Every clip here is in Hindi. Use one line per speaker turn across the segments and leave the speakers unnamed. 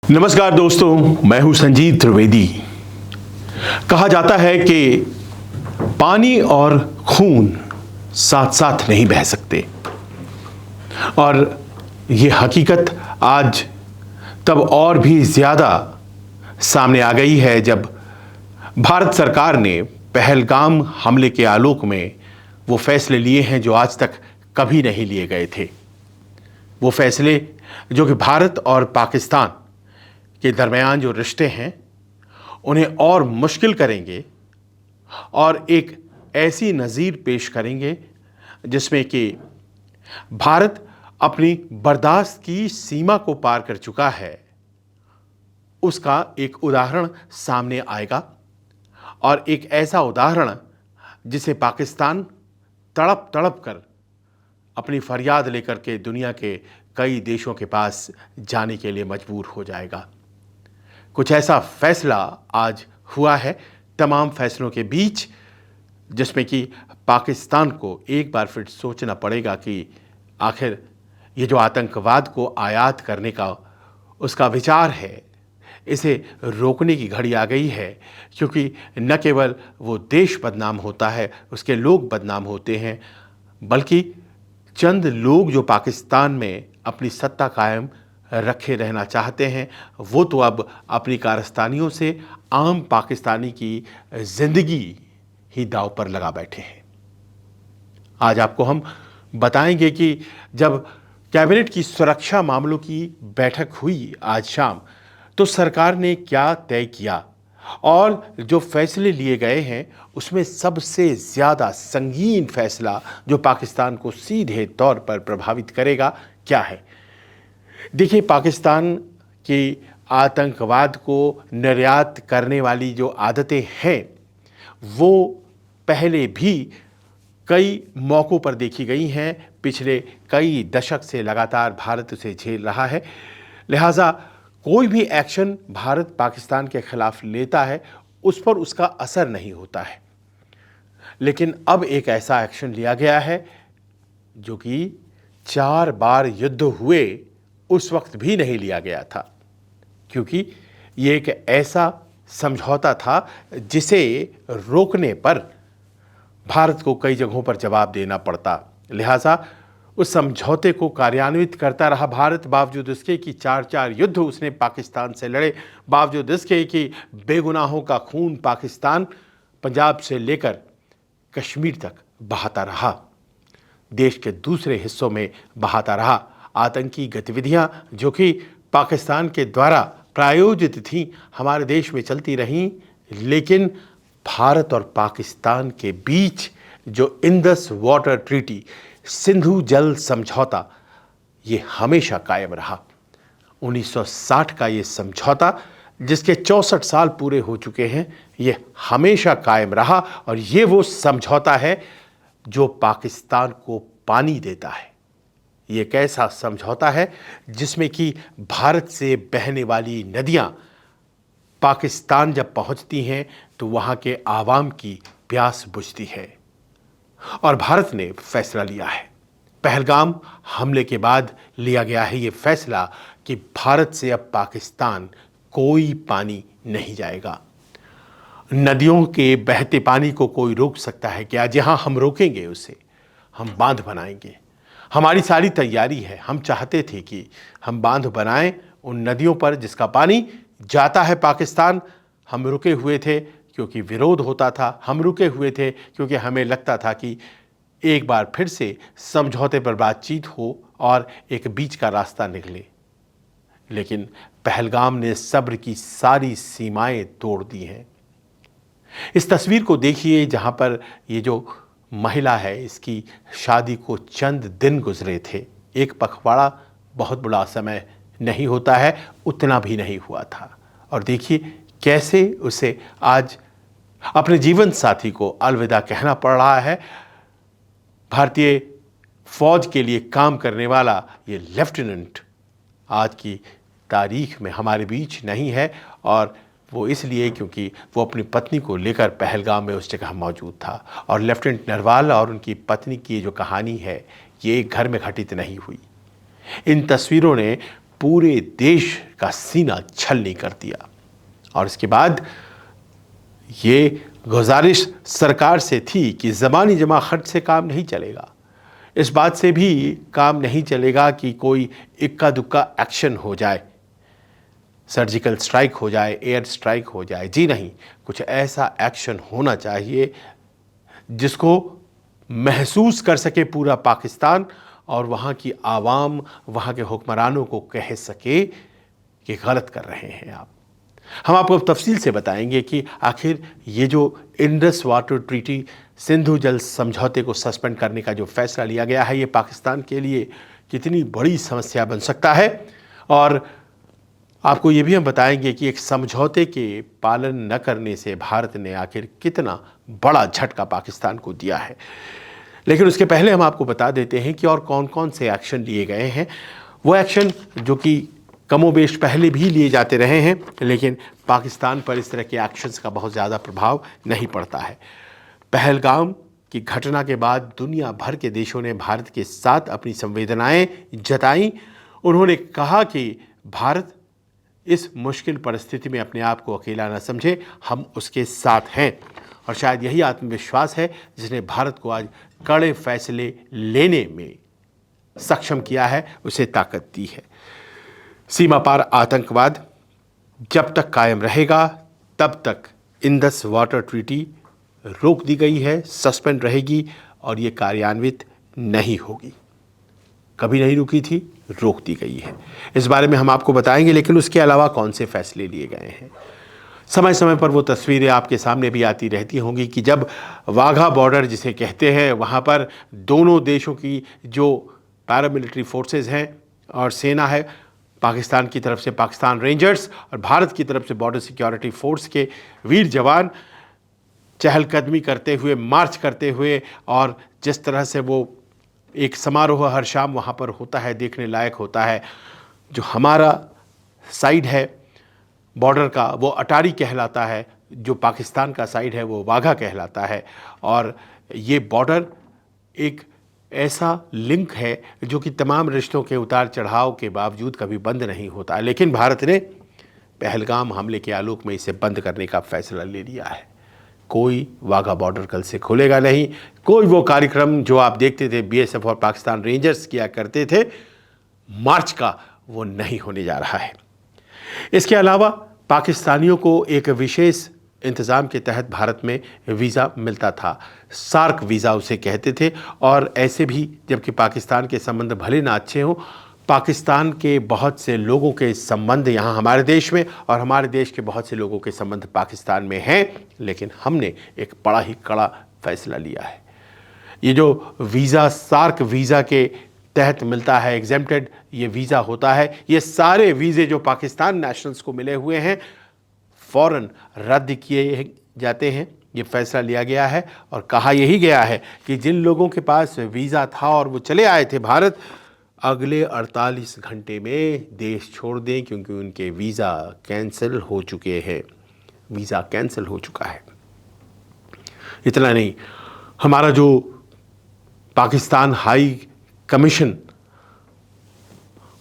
नमस्कार दोस्तों, मैं हूं संजीत त्रिवेदी। कहा जाता है कि पानी और खून साथ साथ नहीं बह सकते और ये हकीकत आज तब और भी ज़्यादा सामने आ गई है जब भारत सरकार ने पहलगाम हमले के आलोक में वो फैसले लिए हैं जो आज तक कभी नहीं लिए गए थे। वो फैसले जो कि भारत और पाकिस्तान के दरमियान जो रिश्ते हैं उन्हें और मुश्किल करेंगे और एक ऐसी नज़ीर पेश करेंगे जिसमें कि भारत अपनी बर्दाश्त की सीमा को पार कर चुका है, उसका एक उदाहरण सामने आएगा। और एक ऐसा उदाहरण जिसे पाकिस्तान तड़प तड़प कर अपनी फरियाद लेकर के दुनिया के कई देशों के पास जाने के लिए मजबूर हो जाएगा। कुछ ऐसा फैसला आज हुआ है तमाम फैसलों के बीच, जिसमें कि पाकिस्तान को एक बार फिर सोचना पड़ेगा कि आखिर ये जो आतंकवाद को आयात करने का उसका विचार है, इसे रोकने की घड़ी आ गई है। क्योंकि न केवल वो देश बदनाम होता है, उसके लोग बदनाम होते हैं, बल्कि चंद लोग जो पाकिस्तान में अपनी सत्ता कायम रखे रहना चाहते हैं, वो तो अब अपनी कारस्तानियों से आम पाकिस्तानी की ज़िंदगी ही दांव पर लगा बैठे हैं। आज आपको हम बताएंगे कि जब कैबिनेट की सुरक्षा मामलों की बैठक हुई आज शाम, तो सरकार ने क्या तय किया और जो फैसले लिए गए हैं उसमें सबसे ज़्यादा संगीन फैसला जो पाकिस्तान को सीधे तौर पर प्रभावित करेगा क्या है। देखिए, पाकिस्तान की आतंकवाद को निर्यात करने वाली जो आदतें हैं वो पहले भी कई मौक़ों पर देखी गई हैं। पिछले कई दशक से लगातार भारत उसे झेल रहा है। लिहाजा कोई भी एक्शन भारत पाकिस्तान के ख़िलाफ़ लेता है उस पर उसका असर नहीं होता है। लेकिन अब एक ऐसा एक्शन लिया गया है जो कि 4 बार युद्ध हुए उस वक्त भी नहीं लिया गया था, क्योंकि ये एक ऐसा समझौता था जिसे रोकने पर भारत को कई जगहों पर जवाब देना पड़ता। लिहाजा उस समझौते को कार्यान्वित करता रहा भारत, बावजूद इसके कि 4 युद्ध उसने पाकिस्तान से लड़े, बावजूद इसके कि बेगुनाहों का खून पाकिस्तान पंजाब से लेकर कश्मीर तक बहाता रहा, देश के दूसरे हिस्सों में बहाता रहा। आतंकी गतिविधियां जो कि पाकिस्तान के द्वारा प्रायोजित थीं हमारे देश में चलती रहीं, लेकिन भारत और पाकिस्तान के बीच जो इंडस वाटर ट्रीटी, सिंधु जल समझौता, ये हमेशा कायम रहा। 1960 का ये समझौता जिसके 64 साल पूरे हो चुके हैं, ये हमेशा कायम रहा। और ये वो समझौता है जो पाकिस्तान को पानी देता है। ये एक ऐसा समझौता है जिसमें कि भारत से बहने वाली नदियां पाकिस्तान जब पहुंचती हैं तो वहां के आवाम की प्यास बुझती है। और भारत ने फैसला लिया है, पहलगाम हमले के बाद लिया गया है ये फैसला कि भारत से अब पाकिस्तान कोई पानी नहीं जाएगा। नदियों के बहते पानी को कोई रोक सकता है क्या? जहां हम रोकेंगे उसे, हम बांध बनाएंगे। हमारी सारी तैयारी है। हम चाहते थे कि हम बांध बनाएं उन नदियों पर जिसका पानी जाता है पाकिस्तान। हम रुके हुए थे क्योंकि विरोध होता था, हम रुके हुए थे क्योंकि हमें लगता था कि एक बार फिर से समझौते पर बातचीत हो और एक बीच का रास्ता निकले। लेकिन पहलगाम ने सब्र की सारी सीमाएं तोड़ दी हैं। इस तस्वीर को देखिए जहां पर ये जो महिला है, इसकी शादी को चंद दिन गुजरे थे। एक पखवाड़ा बहुत बड़ा समय नहीं होता है, उतना भी नहीं हुआ था। और देखिए कैसे उसे आज अपने जीवन साथी को अलविदा कहना पड़ रहा है। भारतीय फौज के लिए काम करने वाला ये लेफ्टिनेंट आज की तारीख में हमारे बीच नहीं है, और वो इसलिए क्योंकि वो अपनी पत्नी को लेकर पहलगाम में उस जगह मौजूद था। और लेफ्टिनेंट नरवाल और उनकी पत्नी की जो कहानी है, ये एक घर में घटित नहीं हुई। इन तस्वीरों ने पूरे देश का सीना छलनी कर दिया। और इसके बाद ये गुजारिश सरकार से थी कि ज़बानी जमा खर्च से काम नहीं चलेगा, इस बात से भी काम नहीं चलेगा कि कोई इक्का दुक्का एक्शन हो जाए, सर्जिकल स्ट्राइक हो जाए, एयर स्ट्राइक हो जाए। जी नहीं, कुछ ऐसा एक्शन होना चाहिए जिसको महसूस कर सके पूरा पाकिस्तान और वहाँ की आवाम, वहाँ के हुक्मरानों को कह सके कि गलत कर रहे हैं आप। हम आपको तफसील से बताएंगे कि आखिर ये जो इंडस वाटर ट्रीटी, सिंधु जल समझौते को सस्पेंड करने का जो फैसला लिया गया है, ये पाकिस्तान के लिए कितनी बड़ी समस्या बन सकता है। और आपको ये भी हम बताएंगे कि एक समझौते के पालन न करने से भारत ने आखिर कितना बड़ा झटका पाकिस्तान को दिया है। लेकिन उसके पहले हम आपको बता देते हैं कि और कौन कौन से एक्शन लिए गए हैं। वो एक्शन जो कि कमोबेश पहले भी लिए जाते रहे हैं, लेकिन पाकिस्तान पर इस तरह के एक्शंस का बहुत ज़्यादा प्रभाव नहीं पड़ता है। पहलगाम की घटना के बाद दुनिया भर के देशों ने भारत के साथ अपनी संवेदनाएं जताई। उन्होंने कहा कि भारत इस मुश्किल परिस्थिति में अपने आप को अकेला न समझे, हम उसके साथ हैं। और शायद यही आत्मविश्वास है जिसने भारत को आज कड़े फैसले लेने में सक्षम किया है, उसे ताकत दी है। सीमा पार आतंकवाद जब तक कायम रहेगा तब तक इंडस वाटर ट्रीटी रोक दी गई है, सस्पेंड रहेगी और ये कार्यान्वित नहीं होगी। कभी नहीं रुकी थी, रोक दी गई है। इस बारे में हम आपको बताएंगे, लेकिन उसके अलावा कौन से फैसले लिए गए हैं। समय समय पर वो तस्वीरें आपके सामने भी आती रहती होंगी कि जब वाघा बॉर्डर जिसे कहते हैं, वहाँ पर दोनों देशों की जो पैरामिलिट्री फोर्सेस हैं और सेना है, पाकिस्तान की तरफ से पाकिस्तान रेंजर्स और भारत की तरफ से बॉर्डर सिक्योरिटी फोर्स के वीर जवान चहलकदमी करते हुए, मार्च करते हुए, और जिस तरह से वो एक समारोह हर शाम वहाँ पर होता है, देखने लायक होता है। जो हमारा साइड है बॉर्डर का वो अटारी कहलाता है, जो पाकिस्तान का साइड है वो वाघा कहलाता है। और ये बॉर्डर एक ऐसा लिंक है जो कि तमाम रिश्तों के उतार चढ़ाव के बावजूद कभी बंद नहीं होता है। लेकिन भारत ने पहलगाम हमले के आलोक में इसे बंद करने का फैसला ले लिया है। कोई वाघा बॉर्डर कल से खुलेगा नहीं। कोई वो कार्यक्रम जो आप देखते थे बीएसएफ और पाकिस्तान रेंजर्स किया करते थे मार्च का, वो नहीं होने जा रहा है। इसके अलावा पाकिस्तानियों को एक विशेष इंतज़ाम के तहत भारत में वीज़ा मिलता था, सार्क वीज़ा उसे कहते थे। और ऐसे भी जबकि पाकिस्तान के संबंध भले ना अच्छे हों, पाकिस्तान के बहुत से लोगों के संबंध यहाँ हमारे देश में और हमारे देश के बहुत से लोगों के संबंध पाकिस्तान में हैं, लेकिन हमने एक बड़ा ही कड़ा फैसला लिया है। ये जो वीज़ा सार्क वीज़ा के तहत मिलता है, एग्जेम्प्टेड ये वीज़ा होता है, ये सारे वीज़े जो पाकिस्तान नेशनल्स को मिले हुए हैं फ़ौरन रद्द किए जाते हैं। ये फैसला लिया गया है और कहा यही गया है कि जिन लोगों के पास वीज़ा था और वो चले आए थे भारत, अगले 48 घंटे में देश छोड़ दें, क्योंकि उनके वीज़ा कैंसिल हो चुके हैं। वीज़ा कैंसिल हो चुका है। इतना नहीं, हमारा जो पाकिस्तान हाई कमीशन,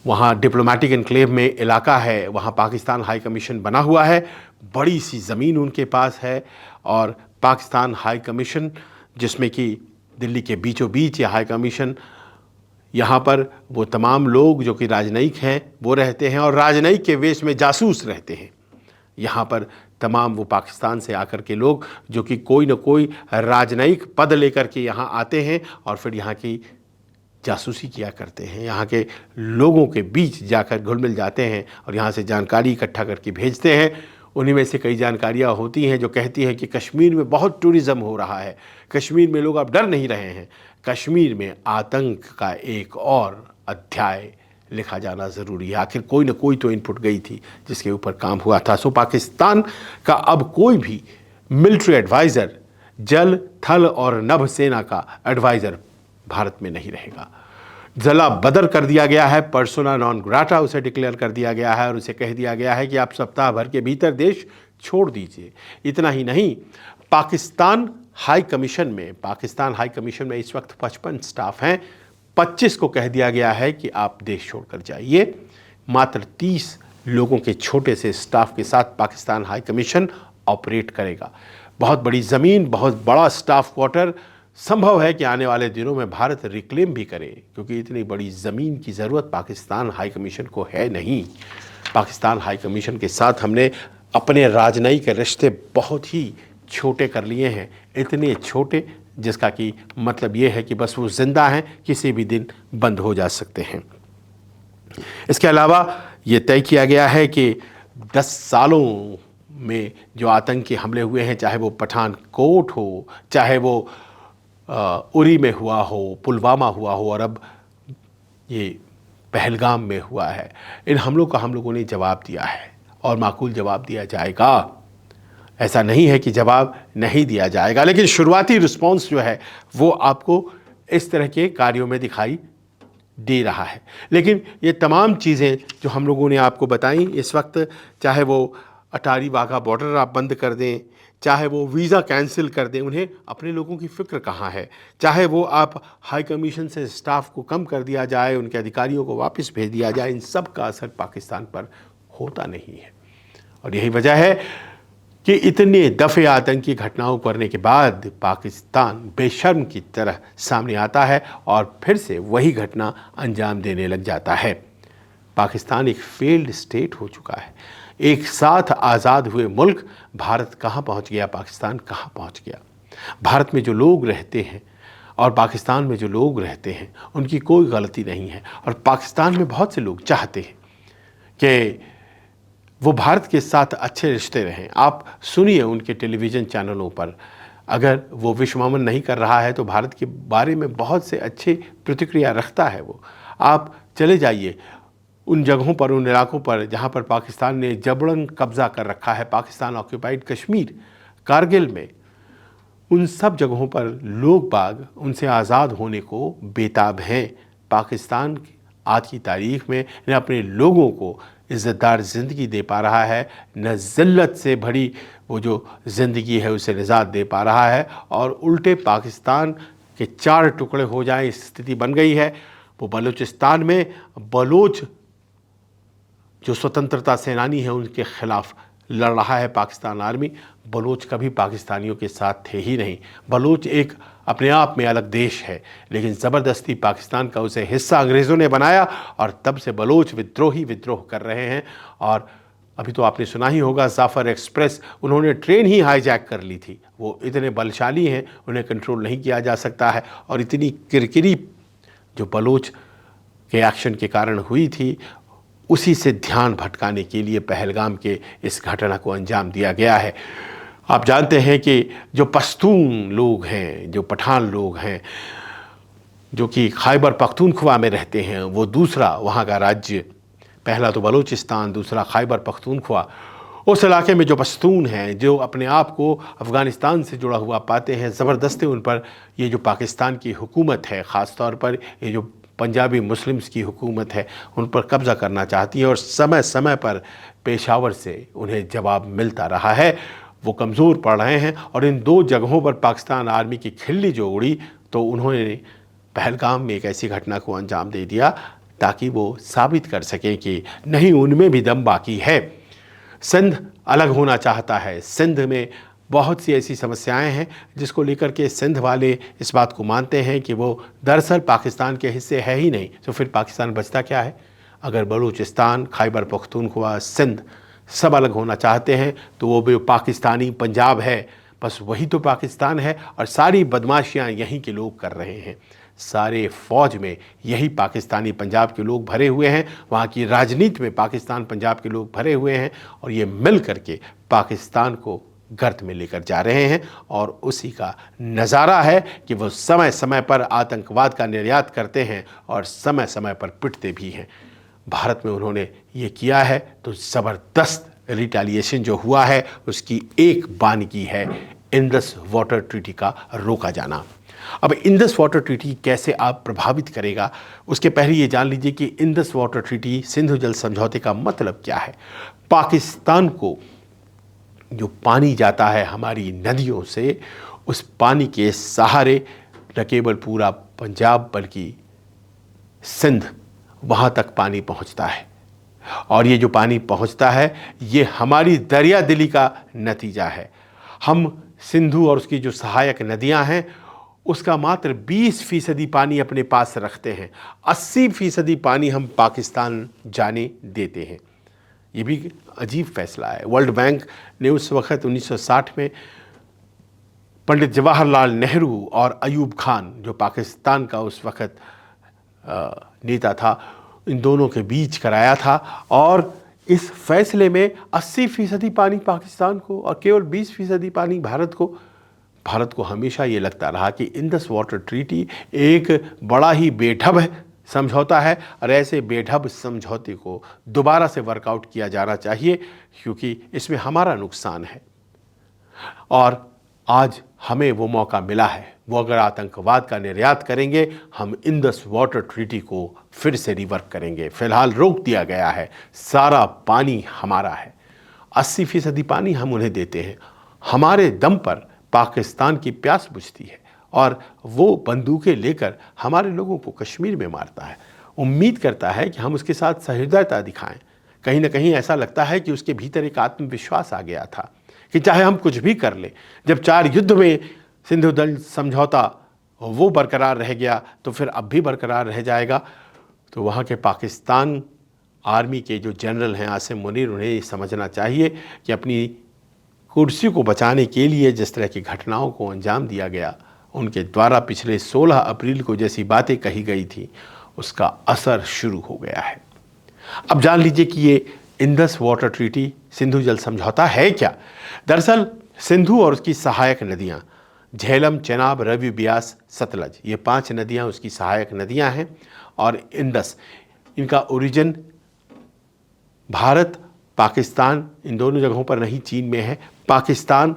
वहाँ डिप्लोमेटिक एनक्लेव में इलाका है, वहाँ पाकिस्तान हाई कमीशन बना हुआ है। बड़ी सी ज़मीन उनके पास है और पाकिस्तान हाई कमीशन, जिसमें कि दिल्ली के बीचों बीच ये हाई कमीशन, यहाँ पर वो तमाम लोग जो कि राजनयिक हैं वो रहते हैं और राजनयिक के वेश में जासूस रहते हैं। यहाँ पर तमाम वो पाकिस्तान से आकर के लोग जो कि कोई न कोई राजनयिक पद लेकर के यहाँ आते हैं और फिर यहाँ की जासूसी किया करते हैं, यहाँ के लोगों के बीच जाकर घुल मिल जाते हैं और यहाँ से जानकारी इकट्ठा करके भेजते हैं। उन्हीं में से कई जानकारियाँ होती हैं जो कहती हैं कि कश्मीर में बहुत टूरिज़्म हो रहा है, कश्मीर में लोग अब डर नहीं रहे हैं, कश्मीर में आतंक का एक और अध्याय लिखा जाना ज़रूरी है। आखिर कोई ना कोई तो इनपुट गई थी जिसके ऊपर काम हुआ था। सो पाकिस्तान का अब कोई भी मिलिट्री एडवाइज़र, जल थल और नभ सेना का एडवाइज़र भारत में नहीं रहेगा। जला बदर कर दिया गया है, पर्सोना नॉन ग्राटा उसे डिक्लेयर कर दिया गया है और उसे कह दिया गया है कि आप सप्ताह भर के भीतर देश छोड़ दीजिए। इतना ही नहीं, पाकिस्तान हाई कमीशन में इस वक्त 55 स्टाफ हैं, 25 को कह दिया गया है कि आप देश छोड़कर जाइए। मात्र 30 लोगों के छोटे से स्टाफ के साथ पाकिस्तान हाई कमीशन ऑपरेट करेगा। बहुत बड़ी ज़मीन, बहुत बड़ा स्टाफ क्वार्टर, संभव है कि आने वाले दिनों में भारत रिक्लेम भी करे, क्योंकि इतनी बड़ी ज़मीन की ज़रूरत पाकिस्तान हाई कमीशन को है नहीं। पाकिस्तान हाई कमीशन के साथ हमने अपने राजनयिक रिश्ते बहुत ही छोटे कर लिए हैं, इतने छोटे जिसका कि मतलब ये है कि बस वो ज़िंदा हैं, किसी भी दिन बंद हो जा सकते हैं। इसके अलावा ये तय किया गया है कि 10 सालों में जो आतंकी हमले हुए हैं, चाहे वो पठानकोट हो, चाहे वो उरी में हुआ हो, पुलवामा हुआ हो, और अब ये पहलगाम में हुआ है, इन हमलों का हम लोगों ने जवाब दिया है और माकूल जवाब दिया जाएगा। ऐसा नहीं है कि जवाब नहीं दिया जाएगा, लेकिन शुरुआती रिस्पॉन्स जो है वो आपको इस तरह के कार्यों में दिखाई दे रहा है। लेकिन ये तमाम चीज़ें जो हम लोगों ने आपको बताई इस वक्त, चाहे वो अटारी वाघा बॉर्डर आप बंद कर दें, चाहे वो वीज़ा कैंसिल कर दें, उन्हें अपने लोगों की फ़िक्र कहाँ है, चाहे वो आप हाई कमीशन से स्टाफ को कम कर दिया जाए, उनके अधिकारियों को वापस भेज दिया जाए, इन सब का असर पाकिस्तान पर होता नहीं है। और यही वजह है कि इतने दफ़े आतंकी घटनाओं करने के बाद पाकिस्तान बेशर्म की तरह सामने आता है और फिर से वही घटना अंजाम देने लग जाता है। पाकिस्तान एक फेल्ड स्टेट हो चुका है। एक साथ आज़ाद हुए मुल्क भारत कहाँ पहुँच गया, पाकिस्तान कहाँ पहुँच गया। भारत में जो लोग रहते हैं और पाकिस्तान में जो लोग रहते हैं उनकी कोई गलती नहीं है, और पाकिस्तान में बहुत से लोग चाहते हैं कि वो भारत के साथ अच्छे रिश्ते रहें। आप सुनिए उनके टेलीविज़न चैनलों पर, अगर वो विश्वमन नहीं कर रहा है तो भारत के बारे में बहुत से अच्छे प्रतिक्रिया रखता है वो। आप चले जाइए उन जगहों पर, उन इलाकों पर जहाँ पर पाकिस्तान ने जबरन कब्ज़ा कर रखा है, पाकिस्तान ऑक्यूपाइड कश्मीर, कारगिल में, उन सब जगहों पर लोग बाग उनसे आज़ाद होने को बेताब हैं। पाकिस्तान आज की तारीख़ में न अपने लोगों को इज़्ज़तदार ज़िंदगी दे पा रहा है, न ज़िल्लत से भरी वो जो ज़िंदगी है उसे निजात दे पा रहा है, और उल्टे पाकिस्तान के 4 टुकड़े हो जाए इस स्थिति बन गई है। वो बलूचिस्तान में बलोच जो स्वतंत्रता सेनानी हैं उनके ख़िलाफ़ लड़ रहा है पाकिस्तान आर्मी। बलोच कभी पाकिस्तानियों के साथ थे ही नहीं। बलोच एक अपने आप में अलग देश है, लेकिन ज़बरदस्ती पाकिस्तान का उसे हिस्सा अंग्रेज़ों ने बनाया और तब से बलोच विद्रोह कर रहे हैं। और अभी तो आपने सुना ही होगा, जाफ़र एक्सप्रेस, उन्होंने ट्रेन ही हाईजैक कर ली थी। वो इतने बलशाली हैं, उन्हें कंट्रोल नहीं किया जा सकता है। और इतनी किरकिरी जो बलोच के एक्शन के कारण हुई थी, उसी से ध्यान भटकाने के लिए पहलगाम के इस घटना को अंजाम दिया गया है। आप जानते हैं कि जो पश्तून लोग हैं, जो पठान लोग हैं, जो कि खैबर पख्तूनख्वा में रहते हैं, वो दूसरा वहाँ का राज्य, पहला तो बलूचिस्तान, दूसरा खैबर पख्तूनख्वा, उस इलाके में जो पश्तून हैं, जो अपने आप को अफ़गानिस्तान से जुड़ा हुआ पाते हैं, ज़बरदस्ती उन पर ये जो पाकिस्तान की हुकूमत है, ख़ास तौर पर ये जो पंजाबी मुस्लिम्स की हुकूमत है, उन पर कब्ज़ा करना चाहती है। और समय समय पर पेशावर से उन्हें जवाब मिलता रहा है। वो कमज़ोर पड़ रहे हैं, और इन 2 जगहों पर पाकिस्तान आर्मी की खिल्ली जो उड़ी, तो उन्होंने पहलगाम में एक ऐसी घटना को अंजाम दे दिया ताकि वो साबित कर सकें कि नहीं, उनमें भी दम बाकी है। सिंध अलग होना चाहता है। सिंध में बहुत सी ऐसी समस्याएं हैं जिसको लेकर के सिंध वाले इस बात को मानते हैं कि वो दरअसल पाकिस्तान के हिस्से है ही नहीं। तो फिर पाकिस्तान बचता क्या है? अगर बलूचिस्तान, खैबर पख्तूनख्वा, सिंध सब अलग होना चाहते हैं तो वो भी पाकिस्तानी पंजाब है, बस वही तो पाकिस्तान है। और सारी बदमाशियां यहीं के लोग कर रहे हैं। सारे फ़ौज में यही पाकिस्तानी पंजाब के लोग भरे हुए हैं, वहाँ की राजनीति में पाकिस्तान पंजाब के लोग भरे हुए हैं, और ये मिल करके पाकिस्तान को गर्त में लेकर जा रहे हैं। और उसी का नज़ारा है कि वो समय समय पर आतंकवाद का निर्यात करते हैं और समय समय पर पिटते भी हैं। भारत में उन्होंने ये किया है, तो ज़बरदस्त रिटेलिएशन जो हुआ है उसकी एक बानगी है इंडस वाटर ट्रीटी का रोका जाना। अब इंडस वाटर ट्रीटी कैसे आप प्रभावित करेगा, उसके पहले ये जान लीजिए कि इंडस वाटर ट्रीटी, सिंधु जल समझौते का मतलब क्या है। पाकिस्तान को जो पानी जाता है हमारी नदियों से, उस पानी के सहारे न केवल पूरा पंजाब बल्कि सिंध, वहाँ तक पानी पहुँचता है। और ये जो पानी पहुंचता है ये हमारी दरिया दिली का नतीजा है। हम सिंधु और उसकी जो सहायक नदियां हैं उसका मात्र 20% पानी अपने पास रखते हैं, 80% पानी हम पाकिस्तान जाने देते हैं। ये भी अजीब फैसला है। वर्ल्ड बैंक ने उस वक्त 1960 में पंडित जवाहरलाल नेहरू और अयूब खान जो पाकिस्तान का उस वक्त नेता था, इन दोनों के बीच कराया था और इस फैसले में 80% पानी पाकिस्तान को और केवल 20% पानी भारत को। भारत को हमेशा ये लगता रहा कि इंडस वाटर ट्रीटी एक बड़ा ही बेढब समझौता है और ऐसे बेढब समझौते को दोबारा से वर्कआउट किया जाना चाहिए क्योंकि इसमें हमारा नुकसान है। और आज हमें वो मौका मिला है। वो अगर आतंकवाद का निर्यात करेंगे हम इंडस वाटर ट्रीटी को फिर से रिवर्क करेंगे। फिलहाल रोक दिया गया है, सारा पानी हमारा है, 80% पानी हम उन्हें देते हैं। हमारे दम पर पाकिस्तान की प्यास बुझती है और वो बंदूकें लेकर हमारे लोगों को कश्मीर में मारता है। उम्मीद करता है कि हम उसके साथ सहृदयता दिखाएं। कहीं ना कहीं ऐसा लगता है कि उसके भीतर एक आत्मविश्वास आ गया था कि चाहे हम कुछ भी कर लें, जब 4 युद्ध में सिंधु जल समझौता वो बरकरार रह गया तो फिर अब भी बरकरार रह जाएगा। तो वहाँ के पाकिस्तान आर्मी के जो जनरल हैं आसिम मुनीर, उन्हें ये समझना चाहिए कि अपनी कुर्सी को बचाने के लिए जिस तरह की घटनाओं को अंजाम दिया गया, उनके द्वारा पिछले 16 अप्रैल को जैसी बातें कही गई थी उसका असर शुरू हो गया है। अब जान लीजिए कि ये इंडस वाटर ट्रीटी, सिंधु जल समझौता है क्या। दरअसल सिंधु और उसकी सहायक नदियां झेलम, चेनाब, रवि, ब्यास, सतलज, ये 5 नदियां उसकी सहायक नदियां हैं। और इंडस, इनका ओरिजिन भारत, पाकिस्तान, इन दोनों जगहों पर नहीं, चीन में है। पाकिस्तान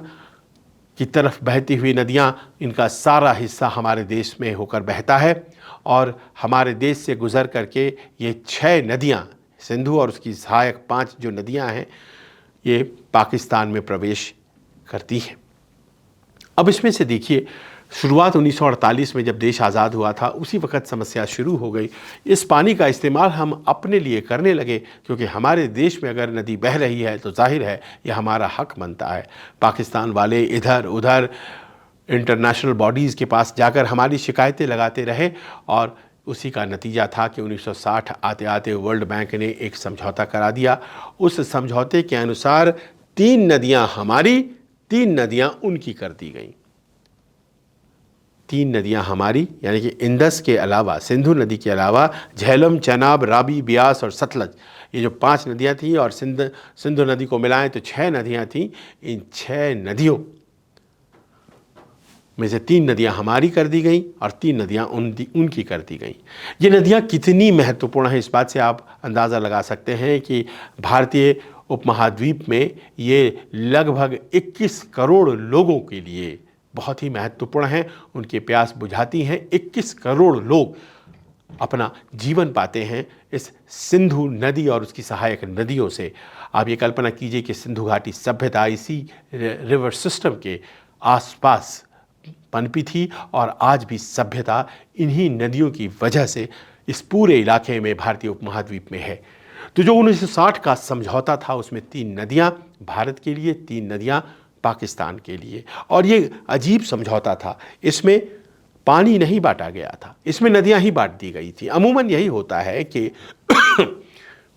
की तरफ बहती हुई नदियां, इनका सारा हिस्सा हमारे देश में होकर बहता है और हमारे देश से गुजर करके ये 6 नदियां, सिंधु और उसकी सहायक 5 जो नदियां हैं, ये पाकिस्तान में प्रवेश करती हैं। अब इसमें से देखिए, शुरुआत 1948 में जब देश आज़ाद हुआ था उसी वक्त समस्या शुरू हो गई। इस पानी का इस्तेमाल हम अपने लिए करने लगे क्योंकि हमारे देश में अगर नदी बह रही है तो जाहिर है यह हमारा हक बनता है। पाकिस्तान वाले इधर उधर इंटरनेशनल बॉडीज़ के पास जाकर हमारी शिकायतें लगाते रहे और उसी का नतीजा था कि 1960 आते आते वर्ल्ड बैंक ने एक समझौता करा दिया। उस समझौते के अनुसार 3 नदियां हमारी, 3 नदियां उनकी कर दी गई। 3 नदियां हमारी यानी कि इंडस के अलावा, सिंधु नदी के अलावा झेलम, चेनाब, रावी, ब्यास और सतलज, ये जो 5 नदियां थीं और सिंधु नदी को मिलाएं तो 6 नदियां थीं। इन 6 नदियों में से 3 नदियां हमारी कर दी गई और 3 नदियां उनकी कर दी गई। ये नदियां कितनी महत्वपूर्ण हैं इस बात से आप अंदाज़ा लगा सकते हैं कि भारतीय उपमहाद्वीप में ये लगभग 21 करोड़ लोगों के लिए बहुत ही महत्वपूर्ण हैं। उनकी प्यास बुझाती हैं। 21 करोड़ लोग अपना जीवन पाते हैं इस सिंधु नदी और उसकी सहायक नदियों से। आप ये कल्पना कीजिए कि सिंधु घाटी सभ्यता इसी रिवर सिस्टम के आसपास पनपी थी और आज भी सभ्यता इन्हीं नदियों की वजह से इस पूरे इलाके में भारतीय उपमहाद्वीप में है। तो जो 1960 का समझौता था उसमें 3 नदियां भारत के लिए, 3 नदियां पाकिस्तान के लिए। और ये अजीब समझौता था, इसमें पानी नहीं बांटा गया था, इसमें नदियां ही बांट दी गई थी। अमूमन यही होता है कि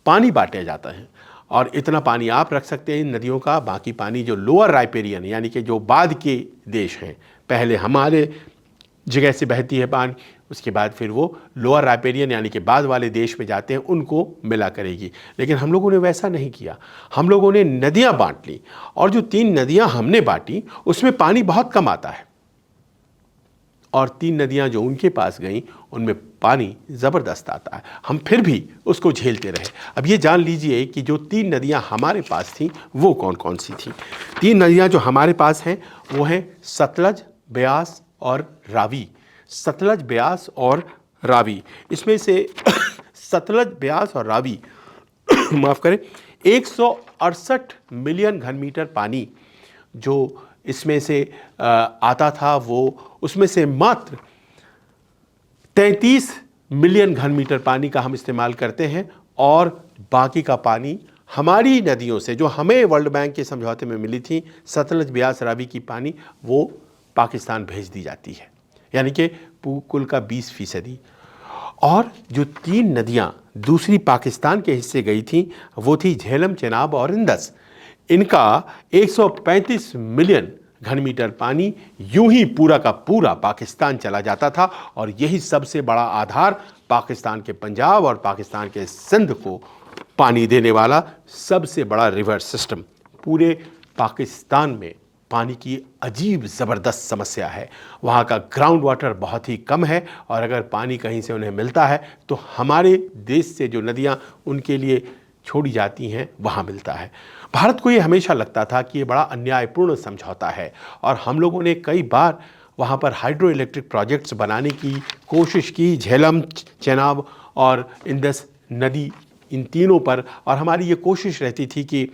पानी बांटे जाता है और इतना पानी आप रख सकते हैं इन नदियों का, बाकी पानी जो लोअर राइपेरियन यानी कि जो बाद के देश हैं, पहले हमारे जगह से बहती है पानी, उसके बाद फिर वो लोअर राइपेरियन यानी कि बाद वाले देश में जाते हैं, उनको मिला करेगी। लेकिन हम लोगों ने वैसा नहीं किया। हम लोगों ने नदियां बांट ली और जो 3 नदियां हमने बांटी उसमें पानी बहुत कम आता है और 3 नदियां जो उनके पास गईं उनमें पानी ज़बरदस्त आता है। हम फिर भी उसको झेलते रहे। अब ये जान लीजिए कि जो 3 नदियां हमारे पास थीं वो कौन कौन सी थीं। 3 नदियां जो हमारे पास हैं वो हैं सतलज, ब्यास और रावी। सतलज, ब्यास और रावी, इसमें से सतलज, ब्यास और रावी माफ़ करें 168 मिलियन घन मीटर पानी जो इसमें से आता था, वो उसमें से मात्र 33 मिलियन घन मीटर पानी का हम इस्तेमाल करते हैं और बाकी का पानी हमारी नदियों से, जो हमें वर्ल्ड बैंक के समझौते में मिली थी, सतलज, ब्यास, रावी की पानी, वो पाकिस्तान भेज दी जाती है, यानी कि कुल का 20%। और जो 3 नदियां दूसरी पाकिस्तान के हिस्से गई थी, वो थी झेलम, चेनाब और इंदस। इनका 135 मिलियन घन मीटर पानी यूं ही पूरा का पूरा पाकिस्तान चला जाता था, और यही सबसे बड़ा आधार पाकिस्तान के पंजाब और पाकिस्तान के सिंध को पानी देने वाला सबसे बड़ा रिवर सिस्टम। पूरे पाकिस्तान में पानी की अजीब ज़बरदस्त समस्या है। वहाँ का ग्राउंड वाटर बहुत ही कम है, और अगर पानी कहीं से उन्हें मिलता है तो हमारे देश से जो नदियाँ उनके लिए छोड़ी जाती हैं वहाँ मिलता है। भारत को ये हमेशा लगता था कि ये बड़ा अन्यायपूर्ण समझौता है, और हम लोगों ने कई बार वहाँ पर हाइड्रो इलेक्ट्रिक प्रोजेक्ट्स बनाने की कोशिश की, झेलम, चेनाब और इंदस नदी, इन तीनों पर। और हमारी ये कोशिश रहती थी कि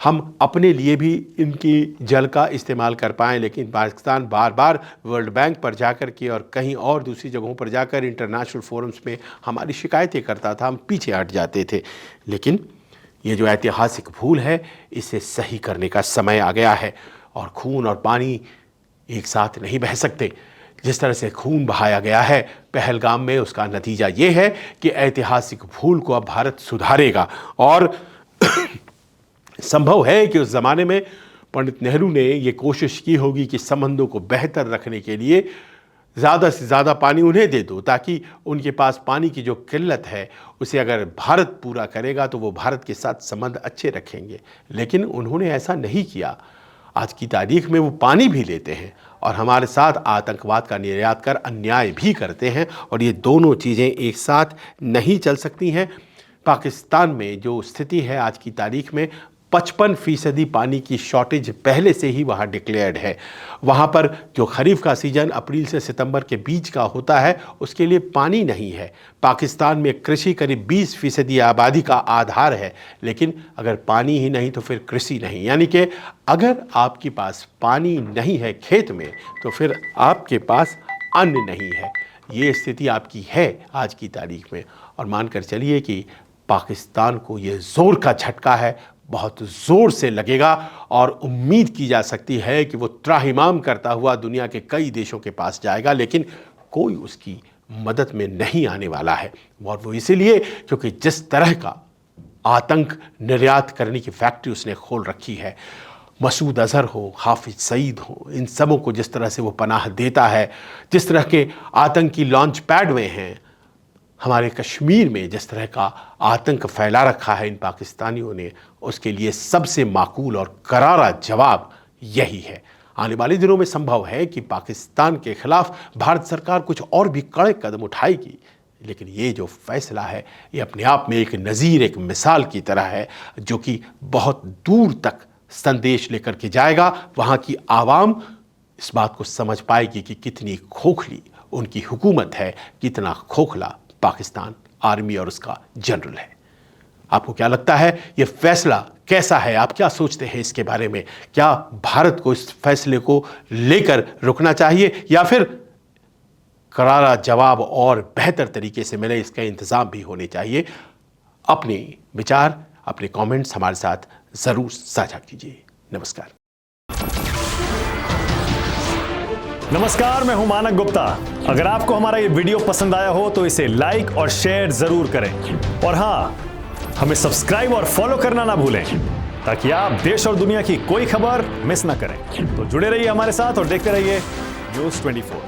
हम अपने लिए भी इनकी जल का इस्तेमाल कर पाएँ, लेकिन पाकिस्तान बार बार वर्ल्ड बैंक पर जाकर के और कहीं और दूसरी जगहों पर जाकर इंटरनेशनल फोरम्स में हमारी शिकायतें करता था, हम पीछे हट जाते थे। लेकिन ये जो ऐतिहासिक भूल है, इसे सही करने का समय आ गया है, और खून और पानी एक साथ नहीं बह सकते। जिस तरह से खून बहाया गया है पहलगाम में, उसका नतीजा ये है कि ऐतिहासिक भूल को अब भारत सुधारेगा। और संभव है कि उस ज़माने में पंडित नेहरू ने ये कोशिश की होगी कि संबंधों को बेहतर रखने के लिए ज़्यादा से ज़्यादा पानी उन्हें दे दो, ताकि उनके पास पानी की जो किल्लत है उसे अगर भारत पूरा करेगा तो वो भारत के साथ संबंध अच्छे रखेंगे। लेकिन उन्होंने ऐसा नहीं किया। आज की तारीख में वो पानी भी लेते हैं और हमारे साथ आतंकवाद का निर्यात कर अन्याय भी करते हैं, और ये दोनों चीज़ें एक साथ नहीं चल सकती हैं। पाकिस्तान में जो स्थिति है आज की तारीख में, 55% पानी की शॉर्टेज पहले से ही वहाँ डिक्लेयर्ड है। वहाँ पर जो खरीफ का सीज़न अप्रैल से सितंबर के बीच का होता है, उसके लिए पानी नहीं है। पाकिस्तान में कृषि करीब 20% आबादी का आधार है, लेकिन अगर पानी ही नहीं तो फिर कृषि नहीं। यानी कि अगर आपके पास पानी नहीं है खेत में, तो फिर आपके पास अन्न नहीं है। ये स्थिति आपकी है आज की तारीख में, और मानकर चलिए कि पाकिस्तान को ये ज़ोर का झटका है, बहुत ज़ोर से लगेगा, और उम्मीद की जा सकती है कि वो त्राहिमाम करता हुआ दुनिया के कई देशों के पास जाएगा, लेकिन कोई उसकी मदद में नहीं आने वाला है। और वो इसीलिए क्योंकि जिस तरह का आतंक निर्यात करने की फैक्ट्री उसने खोल रखी है, मसूद अज़हर हो, हाफिज सईद हो, इन सबों को जिस तरह से वो पनाह देता है, जिस तरह के आतंकी लॉन्च पैड में हैं, हमारे कश्मीर में जिस तरह का आतंक फैला रखा है इन पाकिस्तानियों ने, उसके लिए सबसे माकूल और करारा जवाब यही है। आने वाले दिनों में संभव है कि पाकिस्तान के खिलाफ भारत सरकार कुछ और भी कड़े कदम उठाएगी, लेकिन ये जो फैसला है ये अपने आप में एक नज़ीर, एक मिसाल की तरह है, जो कि बहुत दूर तक संदेश लेकर के जाएगा। वहाँ की आवाम इस बात को समझ पाएगी कि कितनी खोखली उनकी हुकूमत है, कितना खोखला पाकिस्तान आर्मी और उसका जनरल है। आपको क्या लगता है, ये फैसला कैसा है? आप क्या सोचते हैं इसके बारे में? क्या भारत को इस फैसले को लेकर रुकना चाहिए, या फिर करारा जवाब और बेहतर तरीके से मिले इसका इंतज़ाम भी होने चाहिए? अपने विचार, अपने कमेंट्स हमारे साथ ज़रूर साझा कीजिए। नमस्कार।
नमस्कार, मैं हूं मानक गुप्ता। अगर आपको हमारा ये वीडियो पसंद आया हो तो इसे लाइक और शेयर जरूर करें, और हाँ, हमें सब्सक्राइब और फॉलो करना ना भूलें, ताकि आप देश और दुनिया की कोई खबर मिस ना करें। तो जुड़े रहिए हमारे साथ और देखते रहिए न्यूज़ 24।